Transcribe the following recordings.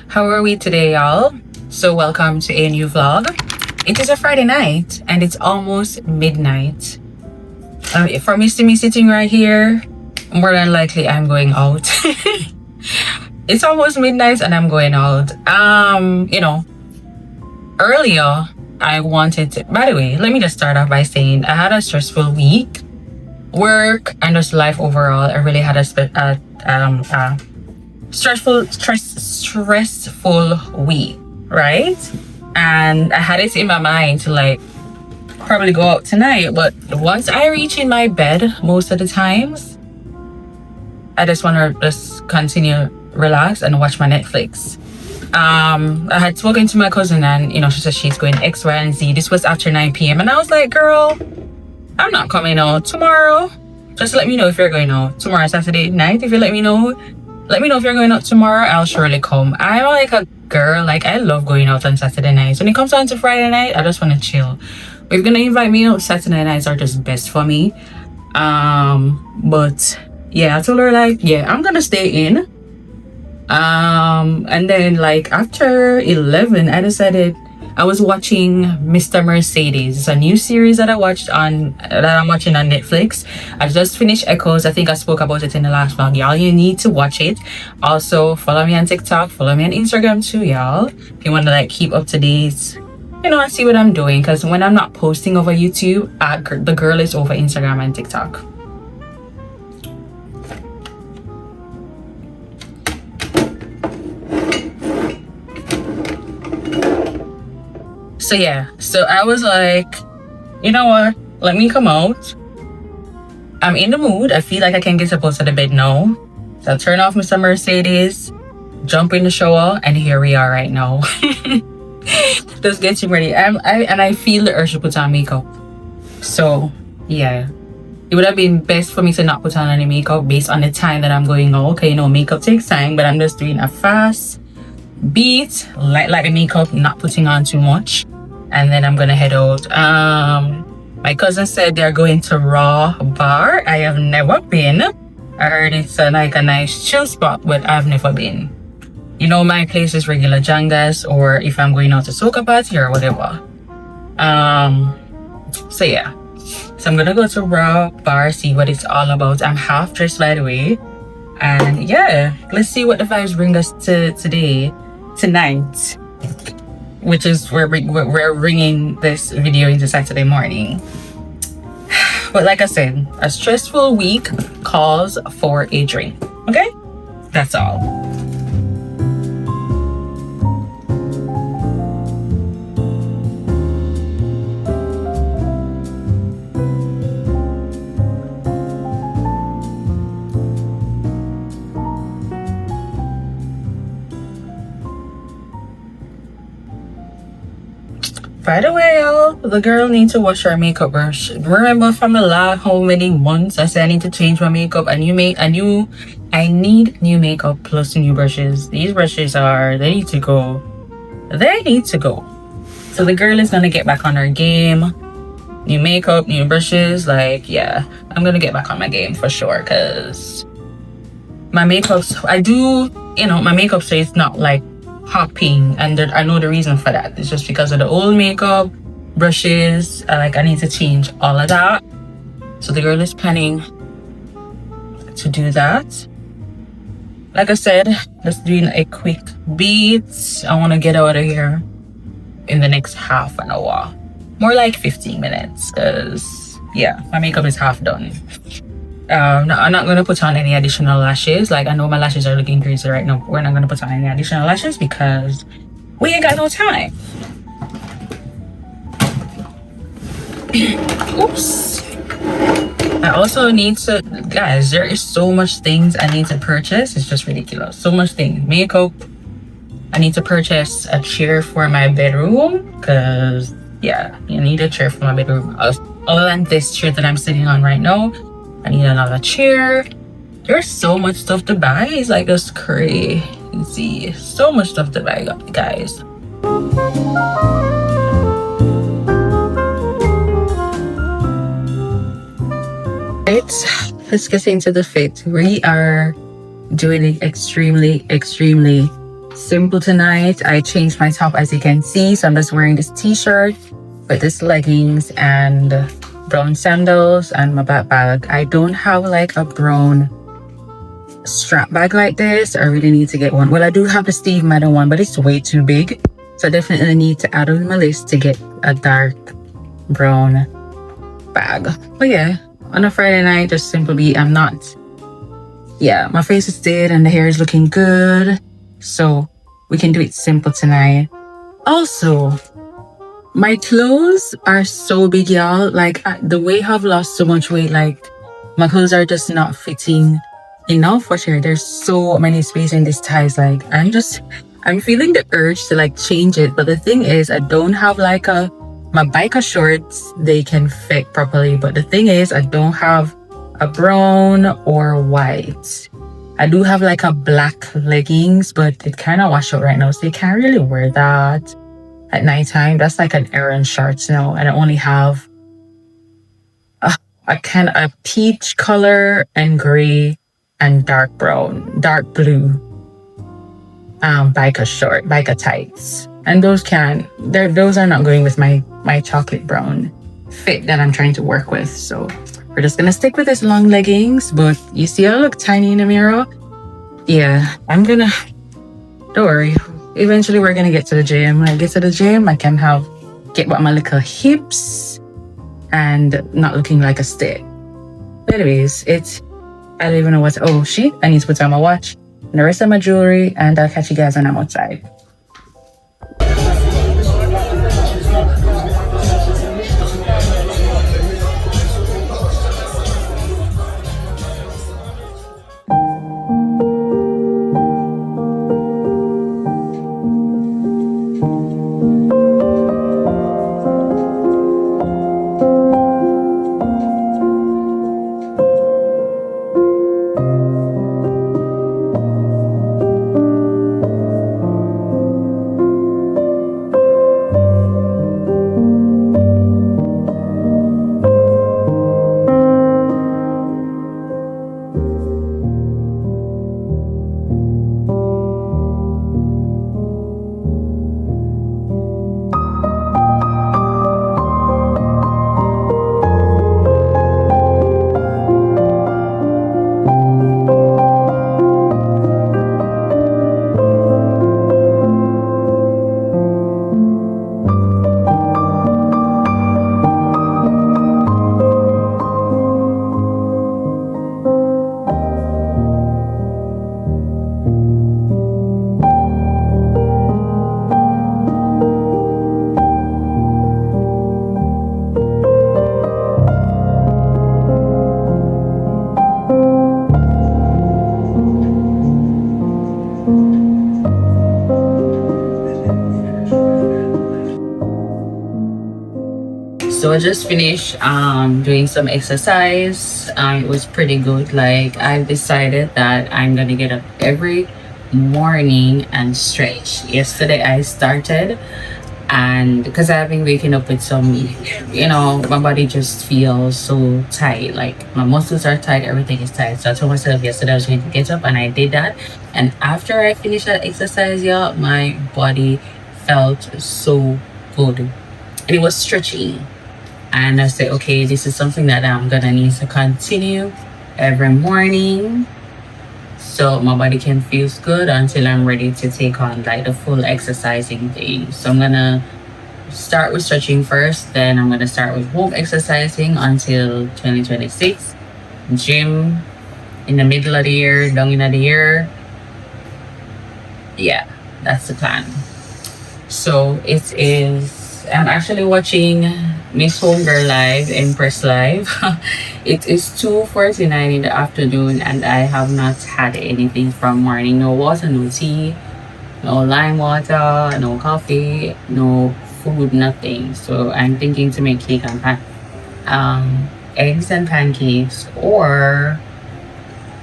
How are we today, y'all? So welcome to a new vlog. It is a Friday night and it's almost midnight. For me sitting right here, more than likely I'm going out. It's almost midnight and I'm going out. Earlier I wanted to, by the way, let me just start off by saying I had a stressful week. Work and just life overall. I really had a stressful week, right? And I had it in my mind to like probably go out tonight, but once I reach in my bed, most of the times I just want to just continue relax and watch my Netflix. I had spoken to my cousin and she said she's going X, Y, and Z. This was after 9 p.m. and I was like, girl, I'm not coming out tomorrow. Just let me know if you're going out tomorrow, Saturday night. If you let me know if you're going out tomorrow, I'll surely come. I'm like a girl, like I love going out on Saturday nights. When it comes down to Friday night, I just want to chill. If you're gonna invite me out, Saturday nights are just best for me. But yeah, I told her like, yeah, I'm gonna stay in. And then like after 11, I decided I was watching Mr. Mercedes. It's a new series that I'm watching on Netflix. I just finished Echoes. I think I spoke about it in the last vlog. Y'all, you need to watch it. Also, follow me on TikTok, follow me on Instagram too, y'all. If you want to like keep up to date, and see what I'm doing. Because when I'm not posting over YouTube, the girl is over Instagram and TikTok. So yeah, so I was like, you know what? Let me come out. I'm in the mood. I feel like I can get up out of the bed now. So I'll turn off Mr. Mercedes, jump in the shower, and here we are right now. Just getting ready. I feel the urge to put on makeup. So yeah, it would have been best for me to not put on any makeup based on the time that I'm going out. Okay, makeup takes time, but I'm just doing a fast beat, light the makeup, not putting on too much. And then I'm gonna head out. My cousin said they're going to Rawbar. I have never been. I heard it's like a nice chill spot, but I've never been. My place is regular Jangas, or if I'm going out to soca party or whatever. So yeah. So I'm gonna go to Rawbar, see what it's all about. I'm half dressed, by the way. And yeah, let's see what the vibes bring us to tonight, which is we're bringing this video into Saturday morning. But like I said, a stressful week calls for a drink. Okay, that's all. By the way, y'all, the girl needs to wash her makeup brush. Remember from the last how many months I said I need to change my makeup? I need new makeup plus new brushes. These brushes they need to go. They need to go. So the girl is gonna get back on her game. New makeup, new brushes. Like, yeah, I'm gonna get back on my game for sure. Cause my makeups, my makeup stays not like popping, and I know the reason for that. It's just because of the old makeup, brushes. I need to change all of that. So the girl is planning to do that. Like I said, just doing a quick beat. I want to get out of here in the next half an hour, more like 15 minutes, because yeah, my makeup is half done. I'm not going to put on any additional lashes. Like, I know my lashes are looking crazy right now. We're not going to put on any additional lashes because we ain't got no time. Oops. I also need to, guys, there is so much things I need to purchase. It's just ridiculous. So much things. Makeup. I need to purchase a chair for my bedroom because, yeah, you need a chair for my bedroom. Other than this chair that I'm sitting on right now, I need another chair. There's so much stuff to buy. It's like just crazy. So much stuff to buy, guys. Right, let's get into the fit. We are doing it extremely simple tonight. I changed my top as you can see. So I'm just wearing this t-shirt with this leggings and brown sandals and my backpack. I don't have like a brown strap bag like this. I really need to get one. Well, I do have the Steve Madden one, but it's way too big. So I definitely need to add on my list to get a dark brown bag. But yeah, on a Friday night, just simply my face is dead and the hair is looking good. So we can do it simple tonight. Also, my clothes are so big, y'all. Like the way I've lost so much weight, like my clothes are just not fitting enough for sure. There's so many space in these ties. Like I'm feeling the urge to like change it. But the thing is, I don't have like my biker shorts, they can fit properly. But the thing is, I don't have a brown or white. I do have like a black leggings, but it kind of washed out right now. So you can't really wear that at nighttime. That's like an errand shorts now. And I only have a peach color and gray and dark blue biker tights. And those are not going with my chocolate brown fit that I'm trying to work with. So we're just gonna stick with this long leggings. But you see I look tiny in the mirror? Yeah, don't worry. Eventually we're gonna get to the gym. When I get to the gym, I can get my little hips and not looking like a stick. But anyways, I don't even know oh shit, I need to put on my watch and the rest of my jewelry, and I'll catch you guys when I'm outside. So I just finished doing some exercise. It was pretty good. Like I decided that I'm gonna get up every morning and stretch. Yesterday I started, and because I've been waking up with some, my body just feels so tight. Like my muscles are tight, everything is tight. So I told myself yesterday I was going to get up, and I did that. And after I finished that exercise, yeah, my body felt so good, and it was stretchy. And I said, okay, this is something that I'm gonna need to continue every morning, so my body can feel good until I'm ready to take on like the full exercising day. So I'm gonna start with stretching first, then I'm gonna start with home exercising until 2026. Gym in the middle of the year, down in the year. Yeah, that's the plan. So I'm actually watching Miss Homegirl Live, Empress Live. It is 2:49 in the afternoon, and I have not had anything from morning. No water, no tea, no lime water, no coffee, no food, nothing. So I'm thinking to make cake and eggs and pancakes, or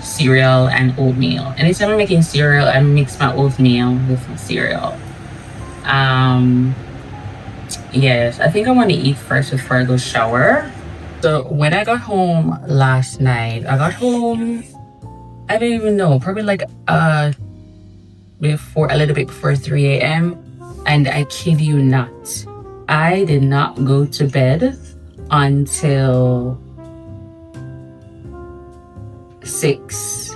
cereal and oatmeal. Anytime I'm making cereal, I mix my oatmeal with my cereal. Yes, I think I want to eat first before I go shower. So when I got home last night, I don't even know, probably like before, a little bit before 3 a.m. And I kid you not, I did not go to bed until 6.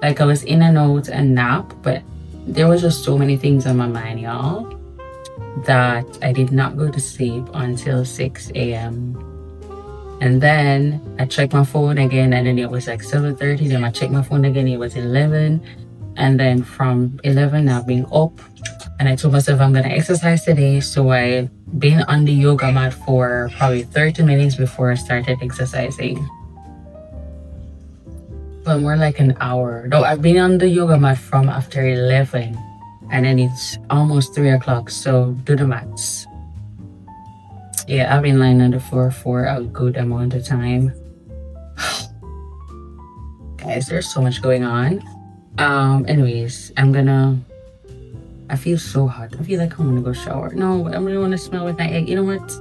Like I was in and out and nap, but there was just so many things on my mind, y'all, that I did not go to sleep until 6 a.m. And then I checked my phone again, and then it was like 7:30. Then I checked my phone again, it was 11. And then from 11, I've been up, and I told myself I'm gonna exercise today. So I been on the yoga mat for probably 30 minutes before I started exercising. Well, more like an hour. No, I've been on the yoga mat from after 11, and then it's almost 3 o'clock. So do the maths. Yeah, I've been lying on the floor for a good amount of time. Guys, there's so much going on. Anyways, I feel so hot. I feel like I want to go shower. No, I really want to smell with my egg. You know what?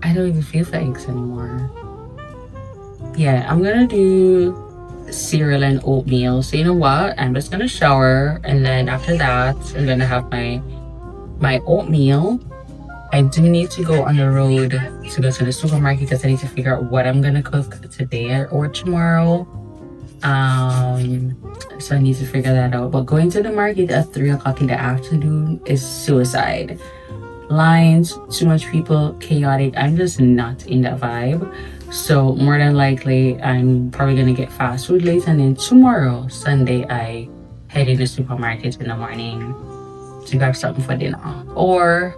I don't even feel for eggs anymore. Yeah, I'm gonna do cereal and oatmeal. So you know what? I'm just gonna shower, and then after that, I'm gonna have my oatmeal. I do need to go on the road to go to the supermarket because I need to figure out what I'm gonna cook today or tomorrow. So I need to figure that out. But going to the market at 3 o'clock in the afternoon is suicide. Lines, too much people, chaotic. I'm just not in that vibe. So more than likely, I'm probably gonna get fast food late, and then tomorrow, Sunday, I head in the supermarket in the morning to grab something for dinner. Or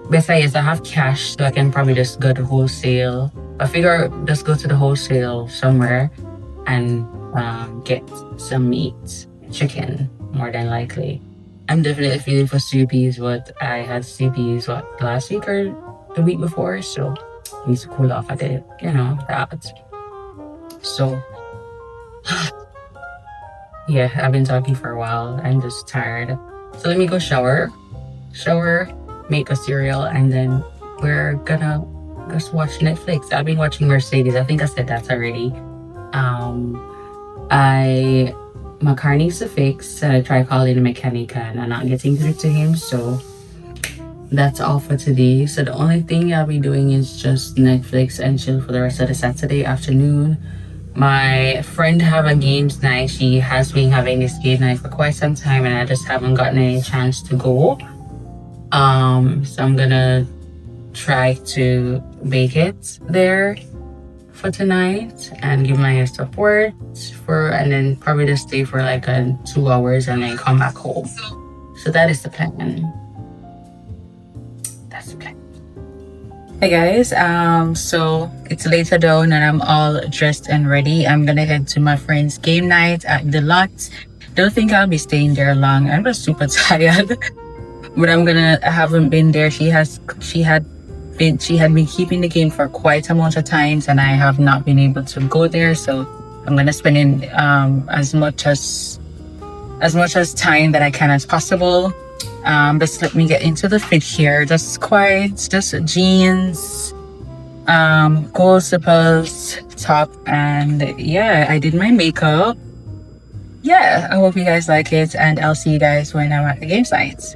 besides, I have cash, so I can probably just go to wholesale. I figure just go to the wholesale somewhere and get some meat, chicken, more than likely. I'm definitely feeling for soupies, but I had soupies last week or the week before, so I need to cool off at it, that. So yeah, I've been talking for a while. I'm just tired. So let me go shower, make a cereal, and then we're gonna just watch Netflix. I've been watching Mercedes. I think I said that already. My car needs to fix, and I tried calling the mechanic and I'm not getting through to him, so that's all for today. So the only thing I'll be doing is just Netflix and chill for the rest of the Saturday afternoon. My friend have a games night. She has been having this game night for quite some time, and I just haven't gotten any chance to go. So I'm gonna try to make it there for tonight and give my support and then probably just stay for like 2 hours and then come back home. So that is the plan. That's the plan. Hey guys, so it's later down and I'm all dressed and ready. I'm gonna head to my friend's game night at the lot. Don't think I'll be staying there long. I'm just super tired. But I haven't been there. She had been keeping the game for quite a amount of times, and I have not been able to go there. So I'm gonna spend in as much time that I can as possible. Just let me get into the fit here. Just jeans, gold slippers, top, and yeah, I did my makeup. Yeah, I hope you guys like it, and I'll see you guys when I'm at the game site.